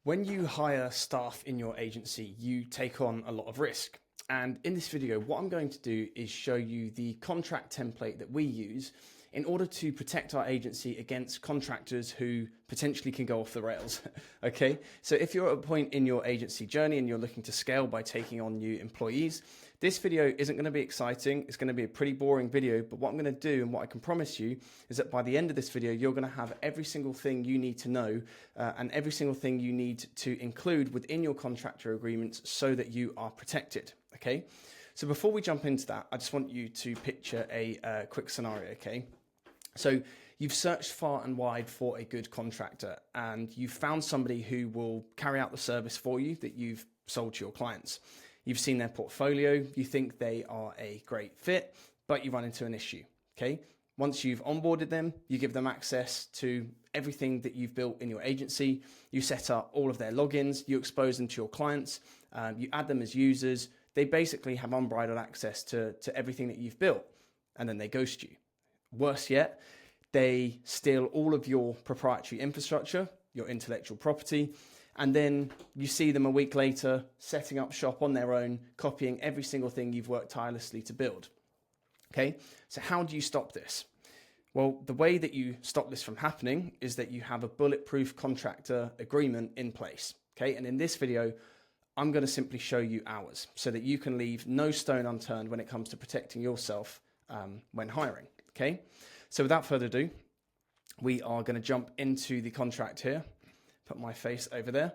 When you hire staff in your agency, you take on a lot of risk. And in this video, what I'm going to do is show you the contract template that we use in order to protect our agency against contractors who potentially can go off the rails. Okay, so if you're at a point in your agency journey and you're looking to scale by taking on new employees, this video isn't going to be exciting. It's going to be a pretty boring video, but what I'm going to do and what I can promise you is that by the end of this video, you're going to have every single thing you need to know and every single thing you need to include within your contractor agreements so that you are protected. Okay, so before we jump into that, I just want you to picture a quick scenario. Okay, so you've searched far and wide for a good contractor and you've found somebody who will carry out the service for you that you've sold to your clients. You've seen their portfolio, you think they are a great fit, but you run into an issue. Okay, once you've onboarded them, you give them access to everything that you've built in your agency. You set up all of their logins, you expose them to your clients, you add them as users. They basically have unbridled access to everything that you've built, and then they ghost you. Worse yet, they steal all of your proprietary infrastructure, your intellectual property, and then you see them a week later setting up shop on their own, copying every single thing you've worked tirelessly to build. Okay, so how do you stop this? Well, the way that you stop this from happening is that you have a bulletproof contractor agreement in place. Okay, and in this video, I'm going to simply show you ours so that you can leave no stone unturned when it comes to protecting yourself when hiring. Okay, so without further ado, we are going to jump into the contract here. Put my face over there,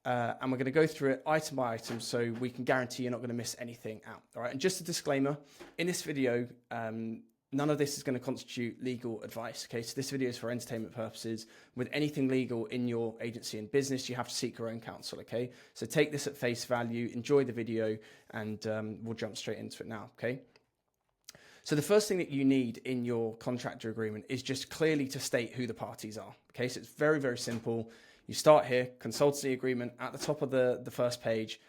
and we're going to go through it item by item so we can guarantee you're not going to miss anything out. All right, and just a disclaimer, in this video, none of this is going to constitute legal advice. Okay, so this video is for entertainment purposes. With anything legal in your agency and business, you have to seek your own counsel. Okay, so take this at face value, enjoy the video, and we'll jump straight into it now. Okay. So the first thing that you need in your contractor agreement is just clearly to state who the parties are. Okay, so it's very, very simple. You start here, consultancy agreement, at the top of the first page,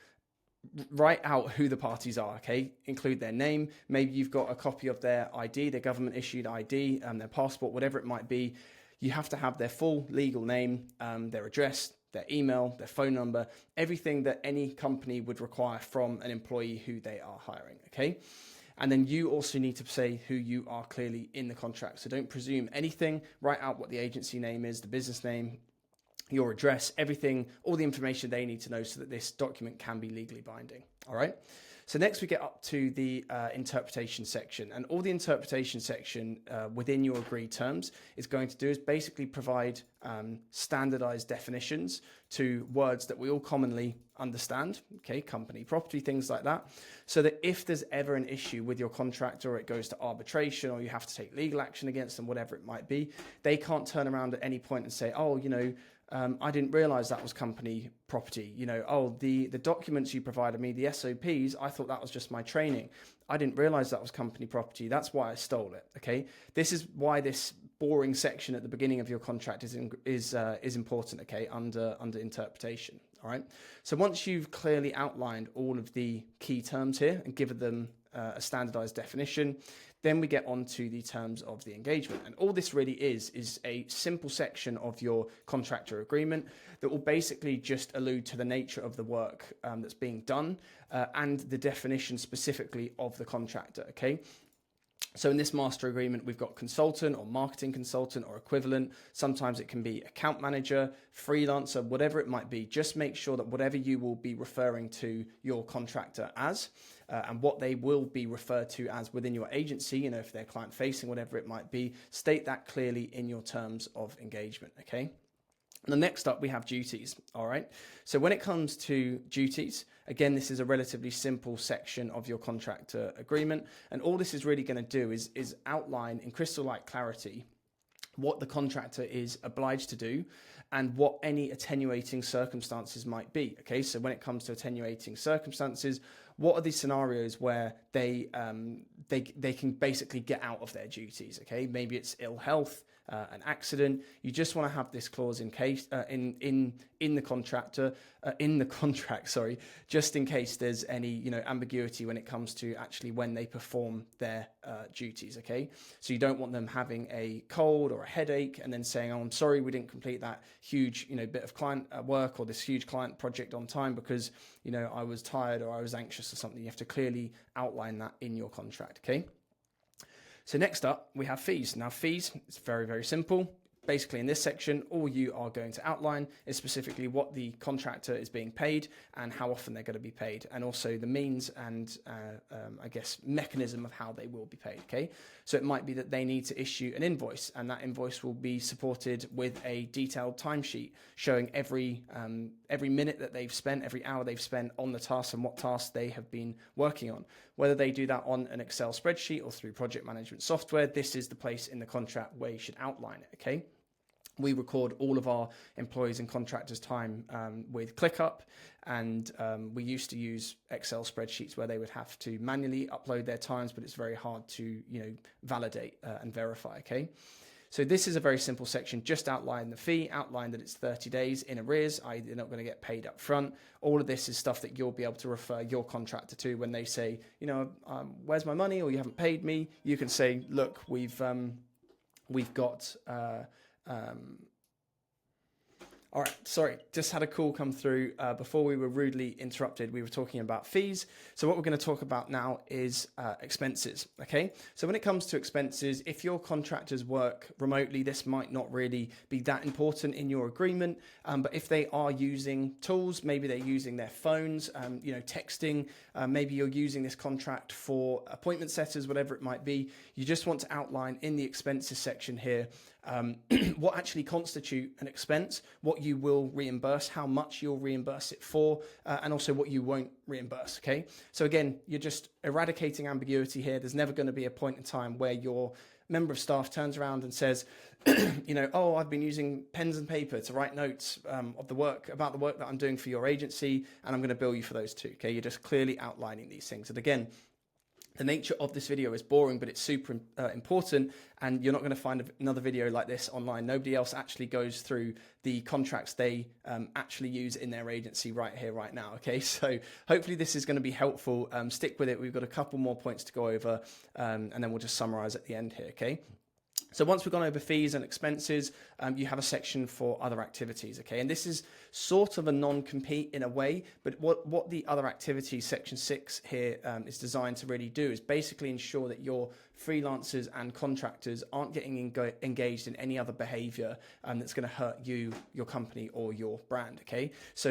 write out who the parties are, okay? Include their name. Maybe you've got a copy of their ID, their government issued ID, their passport, whatever it might be. You have to have their full legal name, their address, their email, their phone number, everything that any company would require from an employee who they are hiring, okay? And then you also need to say who you are clearly in the contract. So don't presume anything. Write out what the agency name is, the business name, your address, everything, all the information they need to know so that this document can be legally binding. All right. So next we get up to the interpretation section, and all the interpretation section within your agreed terms is going to do is basically provide standardized definitions to words that we all commonly understand, okay, company, property, things like that, so that if there's ever an issue with your contractor or it goes to arbitration or you have to take legal action against them, whatever it might be, they can't turn around at any point and say, oh, you know, I didn't realize that was company property. You know, oh, the documents you provided me, the SOPs, I thought that was just my training. I didn't realize that was company property. That's why I stole it. Okay. This is why this boring section at the beginning of your contract is important. Okay. Under interpretation. All right. So once you've clearly outlined all of the key terms here and given them a standardized definition, then we get on to the terms of the engagement. And all this really is a simple section of your contractor agreement that will basically just allude to the nature of the work that's being done and the definition specifically of the contractor, okay? So in this master agreement, we've got consultant or marketing consultant or equivalent. Sometimes it can be account manager, freelancer, whatever it might be. Just make sure that whatever you will be referring to your contractor as and what they will be referred to as within your agency, you know, if they're client facing, whatever it might be, state that clearly in your terms of engagement, okay? The next up, we have duties, all right? So when it comes to duties, again, this is a relatively simple section of your contractor agreement. And all this is really going to do is outline in crystal light clarity what the contractor is obliged to do and what any attenuating circumstances might be, okay? So when it comes to attenuating circumstances, what are the scenarios where they can basically get out of their duties, okay? Maybe it's ill health, an accident. You just want to have this clause in case in the contract, sorry, just in case there's any ambiguity when it comes to actually when they perform their duties. Okay, so you don't want them having a cold or a headache and then saying, "Oh, I'm sorry, we didn't complete that huge bit of client work or this huge client project on time because I was tired or I was anxious or something." You have to clearly outline that in your contract. Okay. So next up, we have fees. Now fees, it's very, very simple. Basically in this section, all you are going to outline is specifically what the contractor is being paid and how often they're going to be paid, and also the means and I guess mechanism of how they will be paid. Okay, so it might be that they need to issue an invoice, and that invoice will be supported with a detailed timesheet showing every minute that they've spent, every hour they've spent on the task and what tasks they have been working on. Whether they do that on an Excel spreadsheet or through project management software, this is the place in the contract where you should outline it. Okay. We record all of our employees and contractors' time with ClickUp, and we used to use Excel spreadsheets where they would have to manually upload their times, but it's very hard to validate and verify. Okay, so this is a very simple section. Just outline the fee, outline that it's 30 days in arrears, i.e. they're not going to get paid up front. All of this is stuff that you'll be able to refer your contractor to when they say, where's my money, or you haven't paid me. You can say, look, we've got. All right, sorry, just had a call come through before we were rudely interrupted. We were talking about fees. So what we're going to talk about now is expenses, okay? So when it comes to expenses, if your contractors work remotely, this might not really be that important in your agreement. But if they are using tools, maybe they're using their phones, texting, maybe you're using this contract for appointment setters, whatever it might be, you just want to outline in the expenses section here what actually constitute an expense, what you will reimburse, how much you'll reimburse it for, and also what you won't reimburse, okay? So again, you're just eradicating ambiguity here. There's never going to be a point in time where your member of staff turns around and says, oh, I've been using pens and paper to write notes about the work that I'm doing for your agency, and I'm going to bill you for those too, okay? You're just clearly outlining these things. And again, the nature of this video is boring, but it's super important, and you're not going to find another video like this online. Nobody else actually goes through the contracts they actually use in their agency right here, right now, okay? So hopefully this is going to be helpful. Stick with it. We've got a couple more points to go over, and then we'll just summarize at the end here, okay? So once we've gone over fees and expenses, you have a section for other activities, okay? And this is sort of a non-compete in a way, but what the other activities section 6 here is designed to really do is basically ensure that your freelancers and contractors aren't getting engaged in any other behavior that's going to hurt you, your company, or your brand, okay? So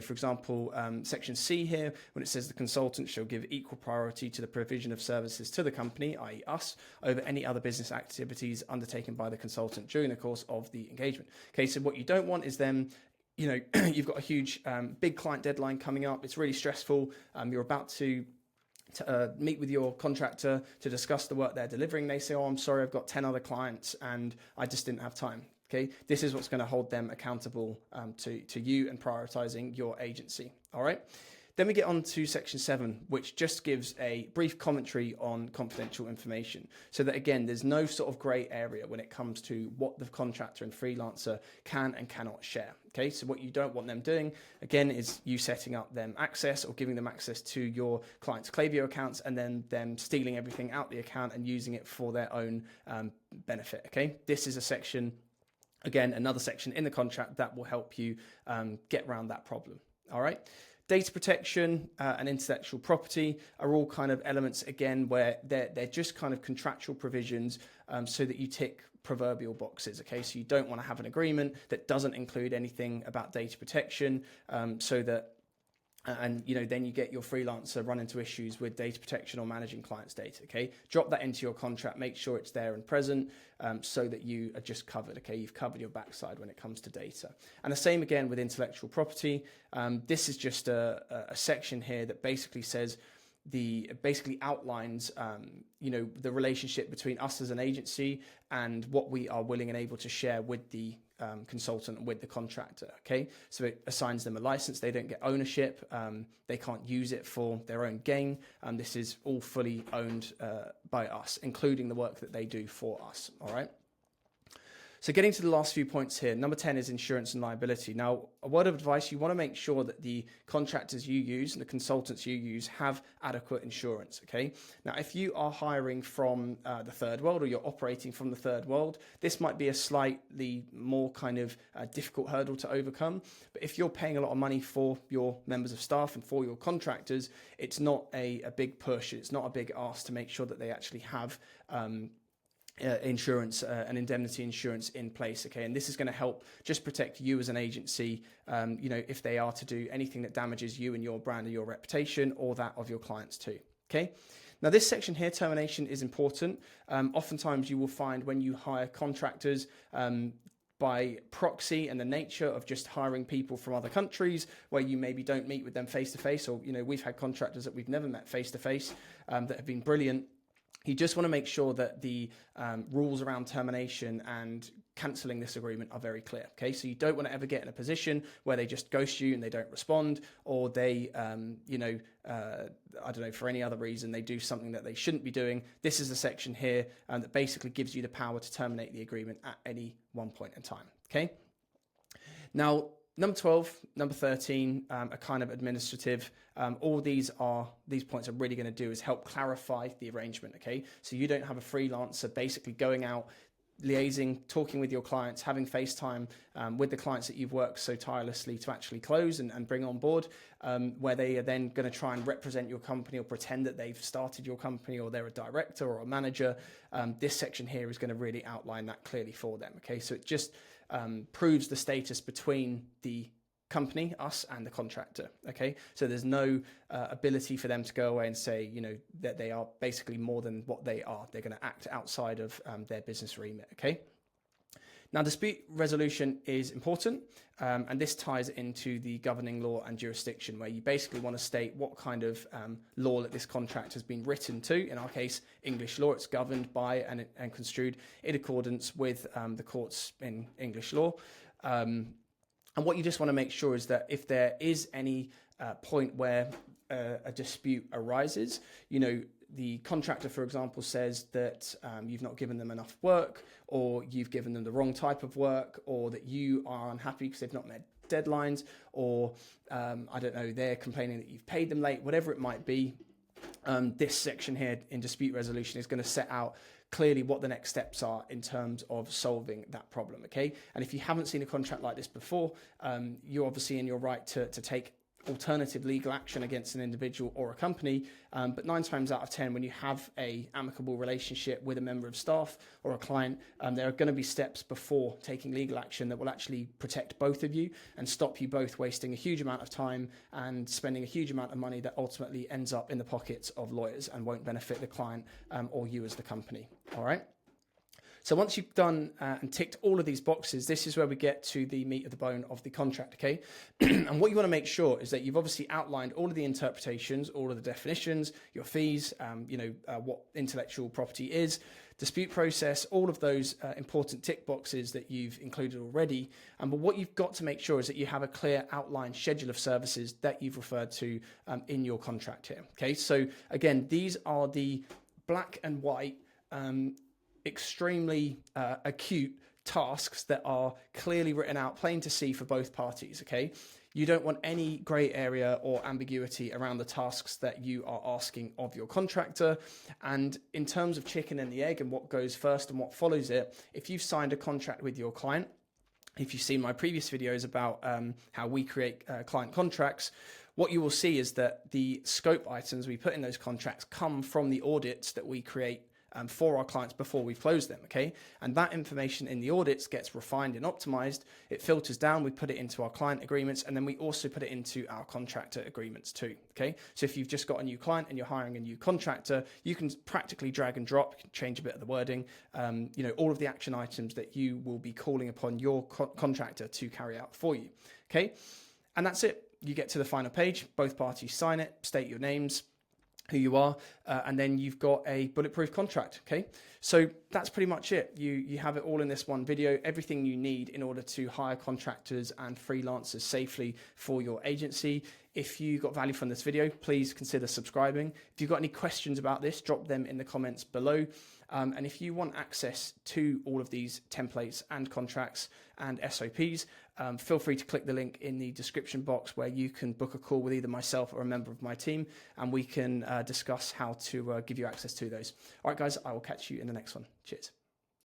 for example, section C here, when it says the consultant shall give equal priority to the provision of services to the company, i.e. us, over any other business activities undertaken by the consultant during the course of the engagement. Okay, so what you don't want is them, you've got a huge, big client deadline coming up. It's really stressful. You're about to meet with your contractor to discuss the work they're delivering. They say, oh, I'm sorry, I've got 10 other clients and I just didn't have time. Okay, this is what's going to hold them accountable to you and prioritizing your agency. All right. Then we get on to section 7, which just gives a brief commentary on confidential information. So that, again, there's no sort of gray area when it comes to what the contractor and freelancer can and cannot share. Okay, so what you don't want them doing, again, is you setting up them access or giving them access to your client's Klaviyo accounts and then them stealing everything out the account and using it for their own benefit. Okay, this is a section, again, another section in the contract that will help you get around that problem. All right. Data protection and intellectual property are all kind of elements, again, where they're just kind of contractual provisions so that you tick proverbial boxes, okay? So you don't want to have an agreement that doesn't include anything about data protection so that then you get your freelancer run into issues with data protection or managing clients' data, okay? Drop that into your contract, make sure it's there and present so that you are just covered, okay? You've covered your backside when it comes to data. And the same again with intellectual property. This is just a section here that basically says, basically outlines, the relationship between us as an agency and what we are willing and able to share with the consultant and with the contractor, okay? So it assigns them a license. They don't get ownership. They can't use it for their own gain. This is all fully owned by us, including the work that they do for us, all right? So getting to the last few points here, number 10 is insurance and liability. Now, a word of advice, you want to make sure that the contractors you use and the consultants you use have adequate insurance, okay? Now, if you are hiring from the third world or you're operating from the third world, this might be a slightly more kind of difficult hurdle to overcome. But if you're paying a lot of money for your members of staff and for your contractors, it's not a big push. It's not a big ask to make sure that they actually have insurance and indemnity insurance in place, okay? And this is going to help just protect you as an agency, if they are to do anything that damages you and your brand or your reputation, or that of your clients too, okay? Now, this section here, termination, is important. Oftentimes you will find when you hire contractors, by proxy and the nature of just hiring people from other countries where you maybe don't meet with them face to face, or, we've had contractors that we've never met face to face that have been brilliant. You just want to make sure that the rules around termination and cancelling this agreement are very clear, okay? So you don't want to ever get in a position where they just ghost you and they don't respond, or they, I don't know, for any other reason, they do something that they shouldn't be doing. This is a section here that basically gives you the power to terminate the agreement at any one point in time, okay? Now, number 12, number 13 are kind of administrative. All these points are really going to do is help clarify the arrangement, okay? So you don't have a freelancer basically going out, liaising, talking with your clients, having FaceTime with the clients that you've worked so tirelessly to actually close and bring on board, where they are then going to try and represent your company or pretend that they've started your company or they're a director or a manager. This section here is going to really outline that clearly for them, okay? So it just proves the status between the company, us, and the contractor, okay? So there's no ability for them to go away and say, that they are basically more than what they are. They're going to act outside of their business remit, okay? Now, dispute resolution is important, and this ties into the governing law and jurisdiction, where you basically want to state what kind of law that this contract has been written to. In our case, English law. It's governed by and construed in accordance with the courts in English law. And what you just want to make sure is that if there is any point where a dispute arises, the contractor, for example, says that you've not given them enough work, or you've given them the wrong type of work, or that you are unhappy because they've not met deadlines, or I don't know, they're complaining that you've paid them late, whatever it might be. This section here in dispute resolution is going to set out clearly what the next steps are in terms of solving that problem, okay? And if you haven't seen a contract like this before, you're obviously in your right to take alternative legal action against an individual or a company, but 9 times out of 10, when you have a amicable relationship with a member of staff or a client, there are going to be steps before taking legal action that will actually protect both of you and stop you both wasting a huge amount of time and spending a huge amount of money that ultimately ends up in the pockets of lawyers and won't benefit the client or you as the company, all right? So once you've done and ticked all of these boxes, this is where we get to the meat of the bone of the contract, okay? And what you want to make sure is that you've obviously outlined all of the interpretations, all of the definitions, your fees, what intellectual property is, dispute process, all of those important tick boxes that you've included already. But what you've got to make sure is that you have a clear outline schedule of services that you've referred to in your contract here, okay? So again, these are the black and white extremely acute tasks that are clearly written out, plain to see for both parties, okay? You don't want any grey area or ambiguity around the tasks that you are asking of your contractor. And in terms of chicken and the egg and what goes first and what follows it, if you've signed a contract with your client, if you've seen my previous videos about how we create client contracts, what you will see is that the scope items we put in those contracts come from the audits that we create for our clients before we've closed them, okay? And that information in the audits gets refined and optimized. It filters down, we put it into our client agreements, and then we also put it into our contractor agreements too, okay? So if you've just got a new client and you're hiring a new contractor, you can practically drag and drop, change a bit of the wording, all of the action items that you will be calling upon your contractor to carry out for you, okay? And that's it. You get to the final page, both parties sign it, state your names, who you are, and then you've got a bulletproof contract, okay? So that's pretty much it. You have it all in this one video, everything you need in order to hire contractors and freelancers safely for your agency. If you got value from this video, please consider subscribing. If you've got any questions about this, drop them in the comments below. And if you want access to all of these templates and contracts and SOPs, feel free to click the link in the description box where you can book a call with either myself or a member of my team, and we can discuss how to give you access to those. All right, guys, I will catch you in the next one. Cheers.